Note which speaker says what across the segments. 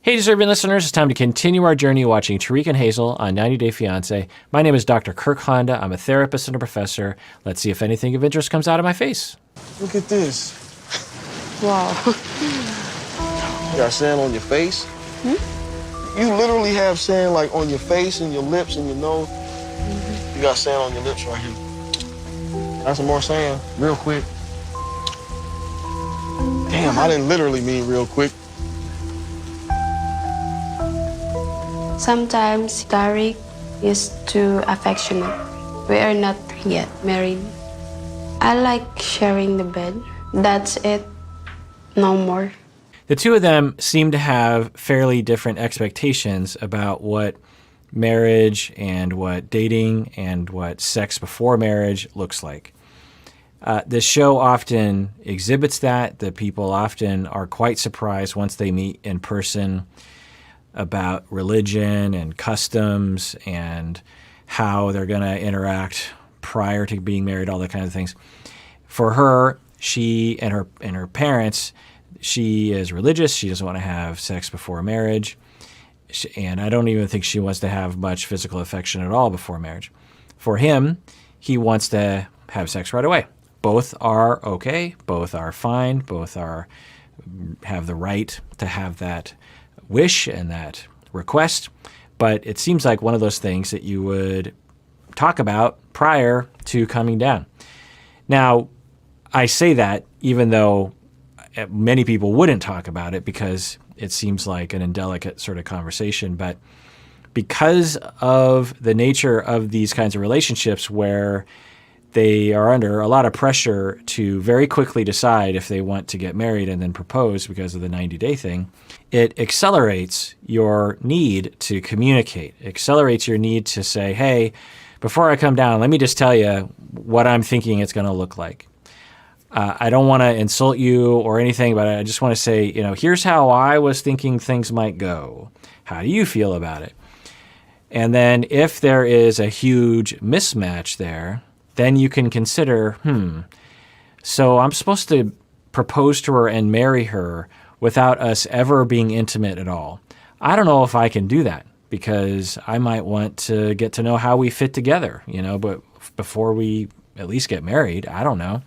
Speaker 1: Hey, deserving listeners, it's time to continue our journey watching Tarik and Hazel on 90 Day Fiancé. My name is Dr. Kirk Honda. I'm a therapist and a professor. Let's see if anything of interest comes out of my face.
Speaker 2: Look at this.
Speaker 3: Wow.
Speaker 2: You got sand on your face? You literally have sand like on your face and your lips and your nose. You got sand on your lips right here. Got some more sand, real quick. Damn, I didn't literally mean real quick.
Speaker 3: Sometimes Tarik is too affectionate. We are not yet married. I like sharing the bed. That's it. No more.
Speaker 1: The two of them seem to have fairly different expectations about what marriage and what dating and what sex before marriage looks like. The show often exhibits that. The people often are quite surprised once they meet in person about religion and customs and how they're going to interact prior to being married, all that kind of things. For her, she and her parents, she is religious. She doesn't want to have sex before marriage. And I don't even think she wants to have much physical affection at all before marriage. For him, he wants to have sex right away. Both are okay. Both are fine. Both have the right to have that wish and that request. But it seems like one of those things that you would talk about prior to coming down. Now, I say that even though many people wouldn't talk about it because it seems like an indelicate sort of conversation. But because of the nature of these kinds of relationships where they are under a lot of pressure to very quickly decide if they want to get married and then propose because of the 90-day thing, it accelerates your need to communicate, accelerates your need to say, hey, before I come down, let me just tell you what I'm thinking it's going to look like. I don't want to insult you or anything, but I just want to say, here's how I was thinking things might go. How do you feel about it? And then if there is a huge mismatch there, then you can consider, so I'm supposed to propose to her and marry her without us ever being intimate at all. I don't know if I can do that because I might want to get to know how we fit together, but before we at least get married, I don't know.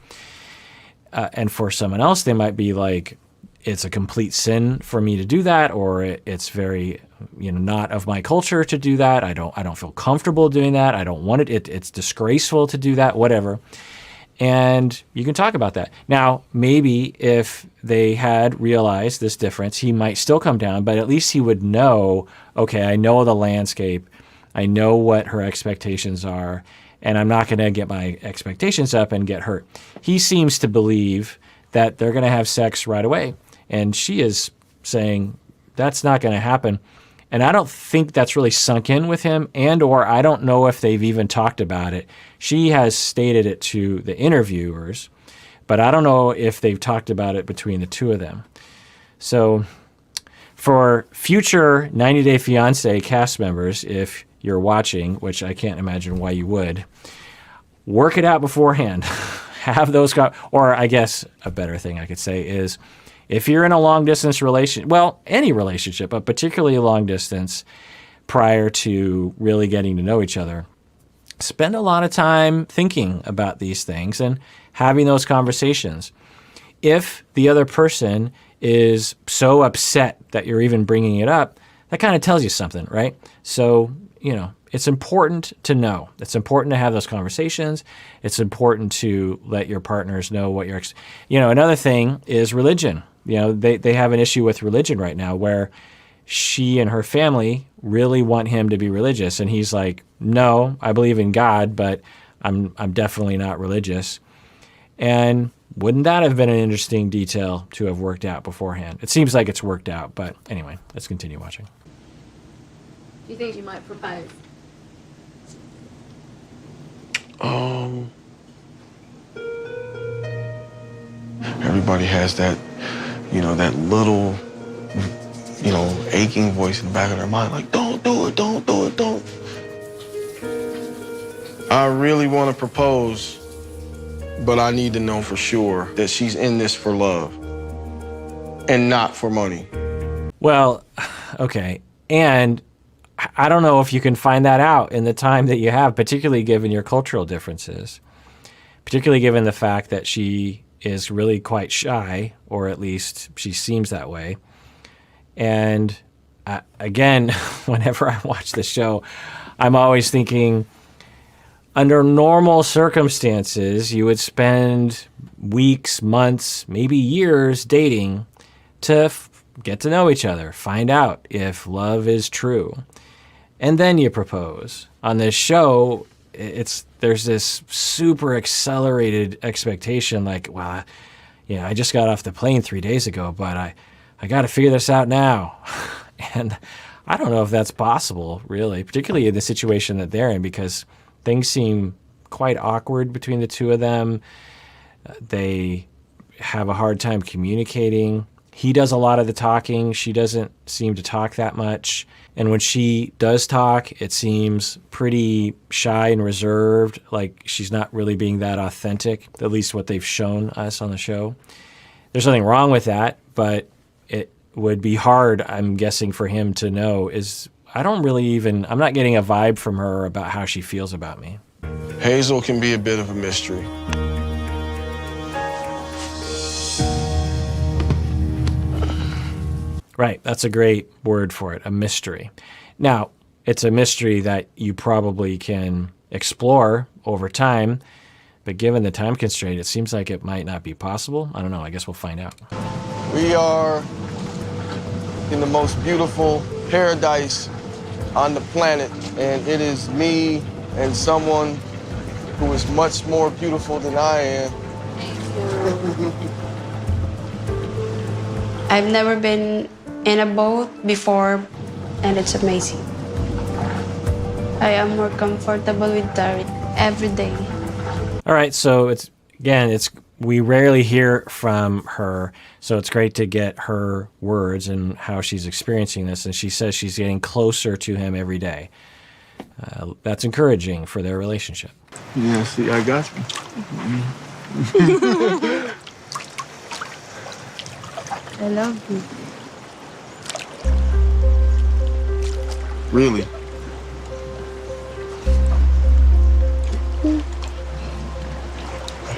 Speaker 1: And for someone else, they might be like, it's a complete sin for me to do that, or it's very, not of my culture to do that. I don't feel comfortable doing that. I don't want it. It's disgraceful to do that, whatever. And you can talk about that. Now, maybe if they had realized this difference, he might still come down, but at least he would know, okay, I know the landscape. I know what her expectations are, and I'm not going to get my expectations up and get hurt. He seems to believe that they're going to have sex right away. And she is saying that's not going to happen. And I don't think that's really sunk in with him, or I don't know if they've even talked about it. She has stated it to the interviewers, but I don't know if they've talked about it between the two of them. So for future 90 Day Fiancé cast members, if you're watching, which I can't imagine why you would, work it out beforehand. Have those, or I guess a better thing I could say is, if you're in a long-distance relationship, well, any relationship, but particularly a long-distance, prior to really getting to know each other, spend a lot of time thinking about these things and having those conversations. If the other person is so upset that you're even bringing it up, that kind of tells you something, right? So, it's important to know. It's important to have those conversations. It's important to let your partners know what you're, another thing is religion. They have an issue with religion right now where she and her family really want him to be religious. And he's like, no, I believe in God, but I'm definitely not religious. And wouldn't that have been an interesting detail to have worked out beforehand? It seems like it's worked out, but anyway, let's continue watching.
Speaker 4: Do you think you might propose?
Speaker 2: Everybody has that, that little, aching voice in the back of their mind, like, don't do it, don't do it, don't. I really want to propose, but I need to know for sure that she's in this for love and not for money.
Speaker 1: Well, Okay. And I don't know if you can find that out in the time that you have, particularly given your cultural differences, particularly given the fact that she is really quite shy, or at least she seems that way. And again, whenever I watch the show, I'm always thinking, under normal circumstances, you would spend weeks, months, maybe years dating to get to know each other, find out if love is true, and then you propose. On this show, there's this super accelerated expectation, like, well, I just got off the plane 3 days ago, but I got to figure this out now. And I don't know if that's possible, really, particularly in the situation that they're in, because things seem quite awkward between the two of them. They have a hard time communicating. He does a lot of the talking. She doesn't seem to talk that much. And when she does talk, it seems pretty shy and reserved, like she's not really being that authentic, at least what they've shown us on the show. There's nothing wrong with that, but it would be hard, I'm guessing, for him to know I'm not getting a vibe from her about how she feels about me.
Speaker 2: Hazel can be a bit of a mystery.
Speaker 1: Right, that's a great word for it, a mystery. Now, it's a mystery that you probably can explore over time, but given the time constraint, it seems like it might not be possible. I don't know, I guess we'll find out.
Speaker 2: We are in the most beautiful paradise on the planet, and it is me and someone who is much more beautiful than I am.
Speaker 3: I've never been in a boat before, and it's amazing. I am more comfortable with Tarik every day.
Speaker 1: All right, so we rarely hear from her, so it's great to get her words and how she's experiencing this. And she says she's getting closer to him every day. That's encouraging for their relationship.
Speaker 2: Yeah, see, I got you.
Speaker 3: I love you.
Speaker 2: Really?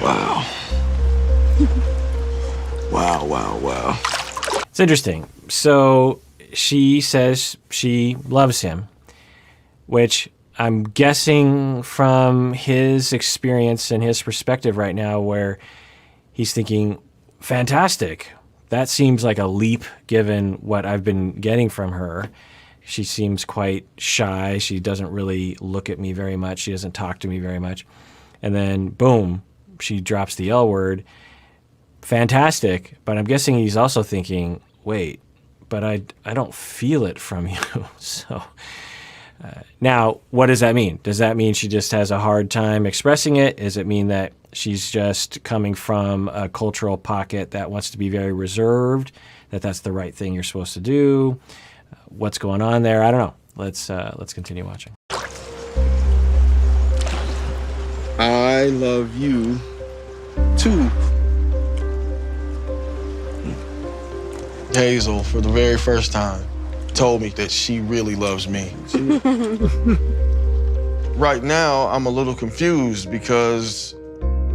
Speaker 2: Wow. Wow.
Speaker 1: It's interesting. So she says she loves him, which I'm guessing from his experience and his perspective right now, where he's thinking, fantastic. That seems like a leap given what I've been getting from her. She seems quite shy. She doesn't really look at me very much. She doesn't talk to me very much. And then, boom, she drops the L word. Fantastic. But I'm guessing he's also thinking, wait, but I don't feel it from you. So now, what does that mean? Does that mean she just has a hard time expressing it? Does it mean that she's just coming from a cultural pocket that wants to be very reserved, that's the right thing you're supposed to do? What's going on there? I don't know. Let's continue watching.
Speaker 2: I love you too. Hazel, for the very first time, told me that she really loves me. Right now, I'm a little confused because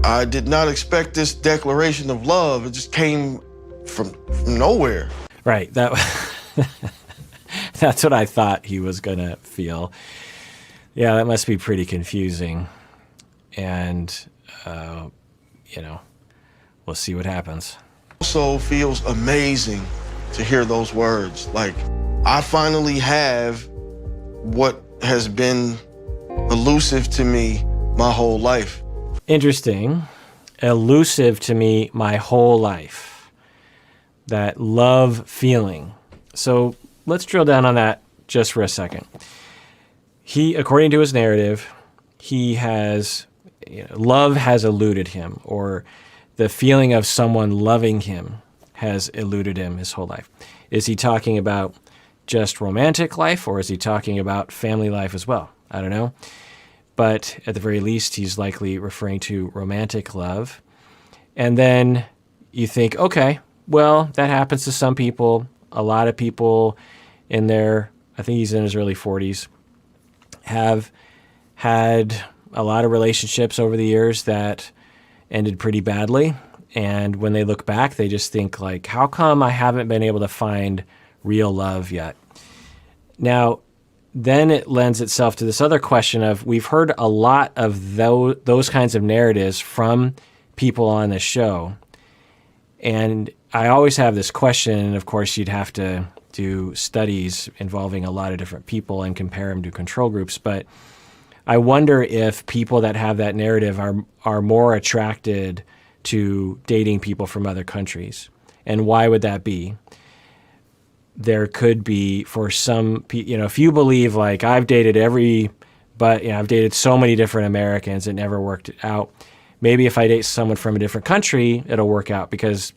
Speaker 2: I did not expect this declaration of love. It just came from nowhere.
Speaker 1: Right. That's what I thought he was going to feel. Yeah, that must be pretty confusing. And, we'll see what happens.
Speaker 2: Also feels amazing to hear those words. Like, I finally have what has been elusive to me my whole life.
Speaker 1: Interesting. Elusive to me my whole life. That love feeling. So let's drill down on that just for a second. According to his narrative, love has eluded him, or the feeling of someone loving him has eluded him his whole life. Is he talking about just romantic life, or is he talking about family life as well? I don't know. But at the very least, he's likely referring to romantic love. And then you think, okay, well, that happens to some people. A lot of people I think he's in his early 40s, have had a lot of relationships over the years that ended pretty badly. And when they look back, they just think like, how come I haven't been able to find real love yet? Now, then it lends itself to this other question of, we've heard a lot of those kinds of narratives from people on this show. And I always have this question, and of course you'd have to do studies involving a lot of different people and compare them to control groups, but I wonder if people that have that narrative are more attracted to dating people from other countries. And why would that be? There could be, for some, if you believe like I've dated I've dated so many different Americans, it never worked out. Maybe if I date someone from a different country, it'll work out because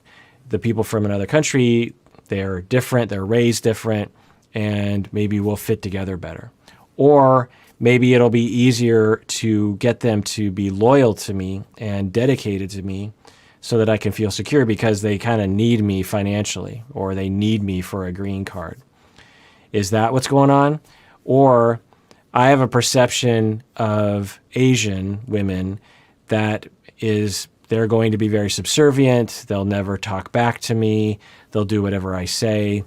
Speaker 1: the people from another country, they're different, they're raised different, and maybe we'll fit together better. Or maybe it'll be easier to get them to be loyal to me and dedicated to me so that I can feel secure because they kind of need me financially or they need me for a green card. Is that what's going on? Or I have a perception of Asian women that is they're going to be very subservient. They'll never talk back to me. They'll do whatever I say.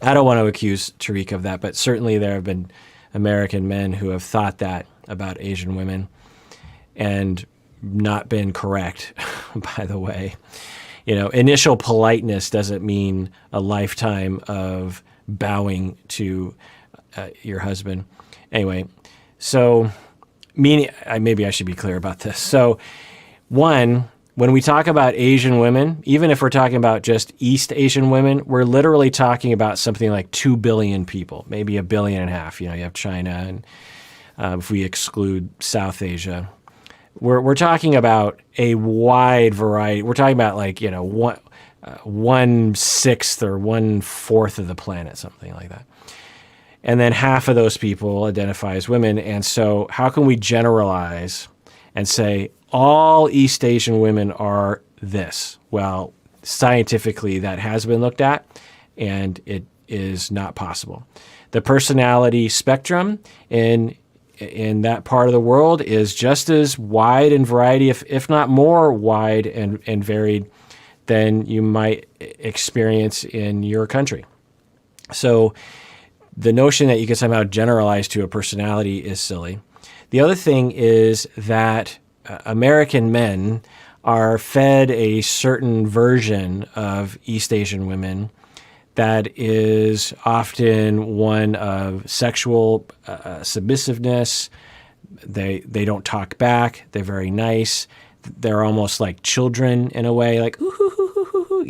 Speaker 1: I don't want to accuse Tarik of that, but certainly there have been American men who have thought that about Asian women and not been correct, by the way. Initial politeness doesn't mean a lifetime of bowing to your husband. Anyway, so maybe I should be clear about this. So one, when we talk about Asian women, even if we're talking about just East Asian women, we're literally talking about something like 2 billion people, maybe 1.5 billion. You have China, and if we exclude South Asia, we're talking about a wide variety. We're talking about like 1/6 or 1/4 of the planet, something like that. And then half of those people identify as women. And so how can we generalize and say all East Asian women are this? Well, scientifically that has been looked at, and it is not possible. The personality spectrum in that part of the world is just as wide in variety, if not more wide and varied than you might experience in your country. So the notion that you can somehow generalize to a personality is silly. The other thing is that American men are fed a certain version of East Asian women that is often one of sexual submissive. They don't talk back. They're very nice. They're almost like children in a way, like ooh, hoo, hoo, hoo, hoo,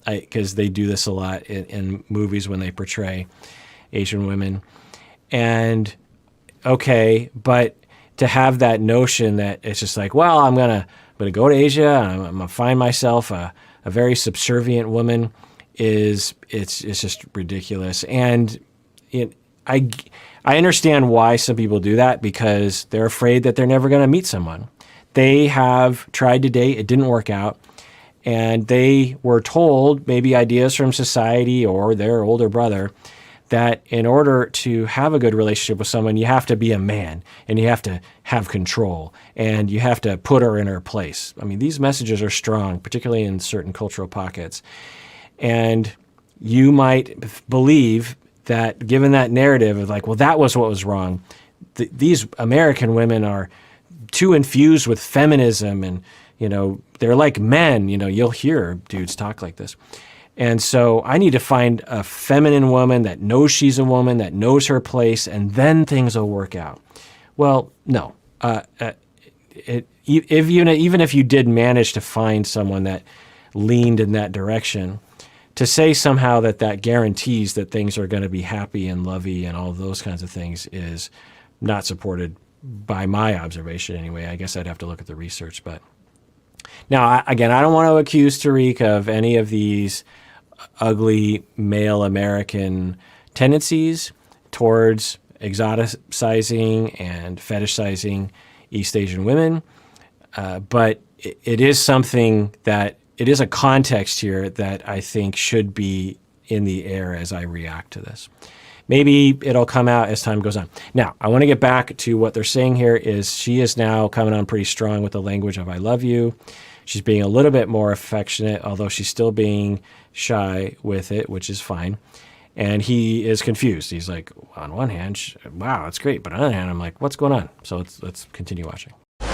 Speaker 1: because they do this a lot in movies when they portray Asian women. And okay, but to have that notion that it's just like, well, I'm gonna go to Asia, I'm gonna find myself a very subservient woman, it's just ridiculous. And I understand why some people do that, because they're afraid that they're never going to meet someone. They have tried to date, it didn't work out, and they were told, maybe ideas from society or their older brother, that in order to have a good relationship with someone, you have to be a man, and you have to have control, and you have to put her in her place. I mean, these messages are strong, particularly in certain cultural pockets. And you might believe that, given that narrative of like, well, that was what was wrong. These American women are too infused with feminism, and they're like men. You'll hear dudes talk like this. And so I need to find a feminine woman that knows she's a woman, that knows her place, and then things will work out. Well, no. Even if you did manage to find someone that leaned in that direction, to say somehow that guarantees that things are going to be happy and lovey and all of those kinds of things is not supported by my observation anyway. I guess I'd have to look at the research. But now, I don't want to accuse Tarik of any of these ugly male American tendencies towards exoticizing and fetishizing East Asian women. But it is something that, it is a context here that I think should be in the air as I react to this. maybe it'll come out as time goes on. Now, I want to get back to what they're saying here is she is now coming on pretty strong with the language of I love you. She's being a little bit more affectionate, although she's still being shy with it, which is fine. And he is confused. He's like, on one hand, wow, that's great. But on the other hand, I'm like, what's going on? So let's continue watching.
Speaker 4: Do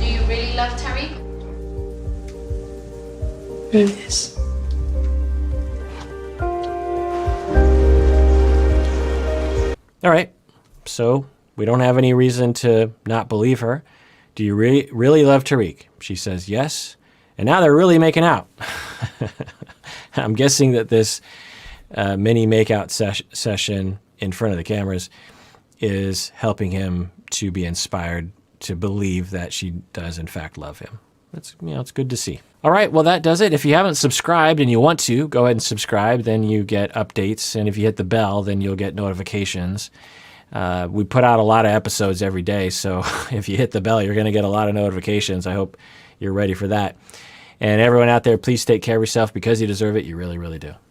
Speaker 4: you really love Tarik?
Speaker 3: Yes.
Speaker 1: All right. So we don't have any reason to not believe her. Do you really love Tarik? She says yes. And now they're really making out. I'm guessing that this mini makeout session in front of the cameras is helping him to be inspired to believe that she does in fact love him. That's, it's good to see. All right, well, that does it. If you haven't subscribed and you want to, go ahead and subscribe. Then you get updates. And if you hit the bell, then you'll get notifications. We put out a lot of episodes every day. So if you hit the bell, you're going to get a lot of notifications. I hope you're ready for that. And everyone out there, please take care of yourself because you deserve it. You really, really do.